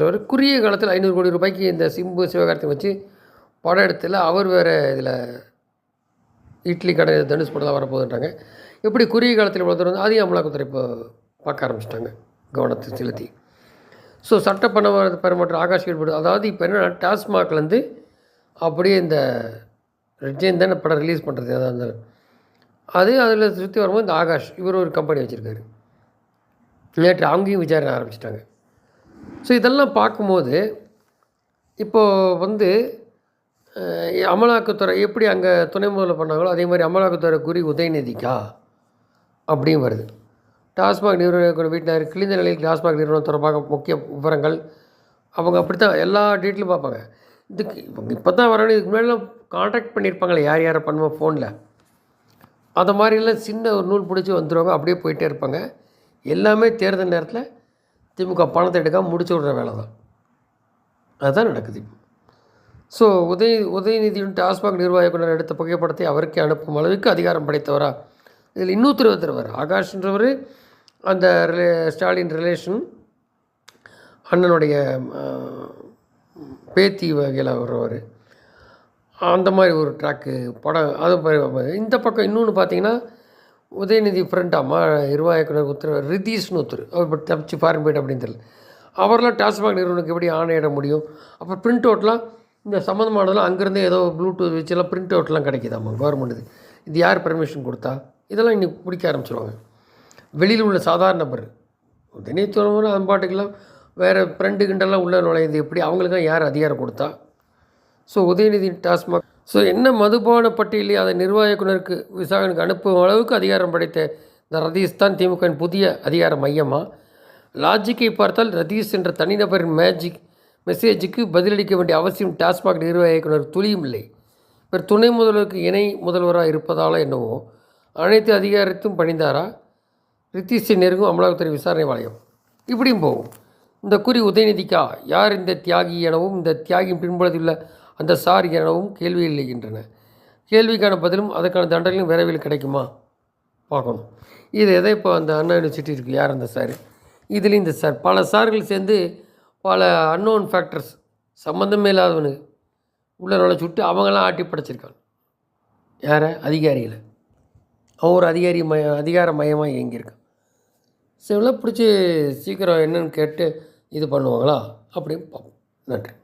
ஒரு குறுகிய காலத்தில் 500 கோடி ரூபாய்க்கு இந்த சிம்பு சிவகார்த்திகை வச்சு படம் எடுத்துல அவர் வேறு இதில் இட்லி கடை தனுஷ் படம் தான் வரப்போகுதுன்றாங்க. எப்படி குறுகிய காலத்தில் இவ்வளோ தூரம் அதையும் அமலாக்கத்துறை இப்போ பார்க்க ஆரம்பிச்சிட்டாங்க கவனத்தை செலுத்தி. ஸோ சட்ட பரிமாற்றம் ஆகாஷ் ஈடுபடு அதாவது இப்போ என்னென்னா டாஸ்மாக்லேருந்து அப்படியே இந்த ரெட்ஜைன் தான் படம் ரிலீஸ் பண்ணுறது எதாக இருந்தாலும் அது அதில் சுற்றி வரும்போது இந்த ஆகாஷ் இவர் ஒரு கம்பெனி வச்சுருக்காரு. நேற்று அவங்கேயும் விசாரணை ஆரம்பிச்சிட்டாங்க. ஸோ இதெல்லாம் பார்க்கும்போது இப்போது அமலாக்கத்துறை எப்படி அங்கே துணை முதல்வர் பண்ணாங்களோ அதே மாதிரி அமலாக்கத்துறை குறி உதயநிதிக்கா அப்படியும் வருது. டாஸ்மாக் நிறுவன வீட்டினர் கிழிந்த நிலையில் டாஸ்மாக் நிறுவனம் தொடர்பாக முக்கிய விவரங்கள் அவங்க அப்படி தான் எல்லா டீட்டெயிலும் பார்ப்பாங்க. இதுக்கு இப்போ தான் வரணும். இதுக்கு முன்னாடிலாம் கான்டாக்ட் பண்ணியிருப்பாங்களே யார் யாரை பண்ணுவோம் ஃபோனில் அதை மாதிரிலாம் சின்ன ஒரு நூல் பிடிச்சி வந்துடுவாங்க. அப்படியே போயிட்டே இருப்பாங்க. எல்லாமே தேர்தல் நேரத்தில் திமுக பணத்தை எடுக்காமல் முடிச்சு விட்ற வேலை தான். அதுதான் நடக்குது இப்போ. ஸோ உதயநிதியின் டாஸ்மாக் நிர்வாக இயக்குனர் எடுத்த புகைப்படத்தை அவருக்கே அனுப்பும் அளவுக்கு அதிகாரம் படைத்தவரா? இதில் இன்னொருத்தர் ஆகாஷ்ன்றவர் அந்த ஸ்டாலின் ரிலேஷன் அண்ணனுடைய பேத்தி வகையில் வர்றவர். அந்த மாதிரி ஒரு ட்ராக்கு படம் அது. இந்த பக்கம் இன்னொன்று பார்த்தீங்கன்னா உதயநிதி ஃப்ரெண்டாமா நிர்வாக இயக்குனர் ஒருத்தர் ரிதீஷ்னு ஒருத்தர் அவர் இப்போ தப்பிச்சு ஃபாரின் போய்ட்டு அப்படின்னு தெரியல. அவரெலாம் டாஸ்மாக் நிறுவனத்துக்கு எப்படி ஆணையிட முடியும்? அப்புறம் பிரிண்ட் அவுட்லாம் இந்த சம்மந்தமானதெல்லாம் அங்கேருந்தே ஏதோ ப்ளூடூத் வச்செல்லாம் பிரிண்ட் அவுட்லாம் கிடைக்கிதாம்மா கவர்மெண்ட்டு. இது யார் பெர்மிஷன் கொடுத்தா? இதெல்லாம் இன்னைக்கு பிடிக்க ஆரம்பிச்சிருவாங்க. வெளியில் உள்ள சாதாரண நபர் உடனே தோணும்போது அந்த பாட்டுக்கெல்லாம் வேறு ஃப்ரெண்டு கிண்டெல்லாம் உள்ளே நுழையுது எப்படி? அவங்களுக்கெல்லாம் யார் அதிகாரம் கொடுத்தா? ஸோ உதயநிதி டாஸ்மாக் ஸோ என்ன மதுபான பட்டியலே அதை நிர்வாக இயக்குனருக்கு விசாரணைக்கு அனுப்பும் அளவுக்கு அதிகாரம் படைத்த இந்த ரதீஷ் தான் திமுகவின் புதிய அதிகார மையமா? லாஜிக்கை பார்த்தால் ரதீஷ் என்ற தனிநபரின் மெசேஜுக்கு பதிலளிக்க வேண்டிய அவசியம் டாஸ்மாக் நிர்வாக இயக்குனர் துளியும் இல்லை. இவர் துணை முதல்வருக்கு இணை முதல்வராக இருப்பதால் என்னவோ அனைத்து அதிகாரத்தையும் பணிந்தாரா? ரித்தீஷை நெருங்கும் அமலாக்கத்துறை விசாரணை வாரியம் இப்படியும் போகும். இந்த குறி உதயநிதிக்கா? யார் இந்த தியாகி எனவும் இந்த தியாகியின் பின்புலத்தில் அந்த சார் எனவும் கேள்வி இல்லைகின்றன. கேள்விக்கான பதிலும் அதற்கான தண்டனையும் விரைவில் கிடைக்குமா பார்க்கணும். இது எதை இப்போ அந்த அண்ணா யூனிவர்சிட்டி இருக்குது யார் அந்த சார்? இதுலேயும் இந்த சார் பல சார்கள் சேர்ந்து பல அன்னோன் ஃபேக்டர்ஸ் சம்மந்தமே இல்லாதவனுக்கு உள்ள நுழைச்சி விட்டு அவங்களாம் ஆட்டி படைச்சிருக்காங்க. யாரை? அதிகாரிகளை. அவன் ஒரு அதிகார மையமாக இயங்கியிருக்கான். சில பிடிச்சி சீக்கிரம் என்னன்னு கேட்டு இது பண்ணுவாங்களா அப்படின்னு பார்ப்போம். நன்றி.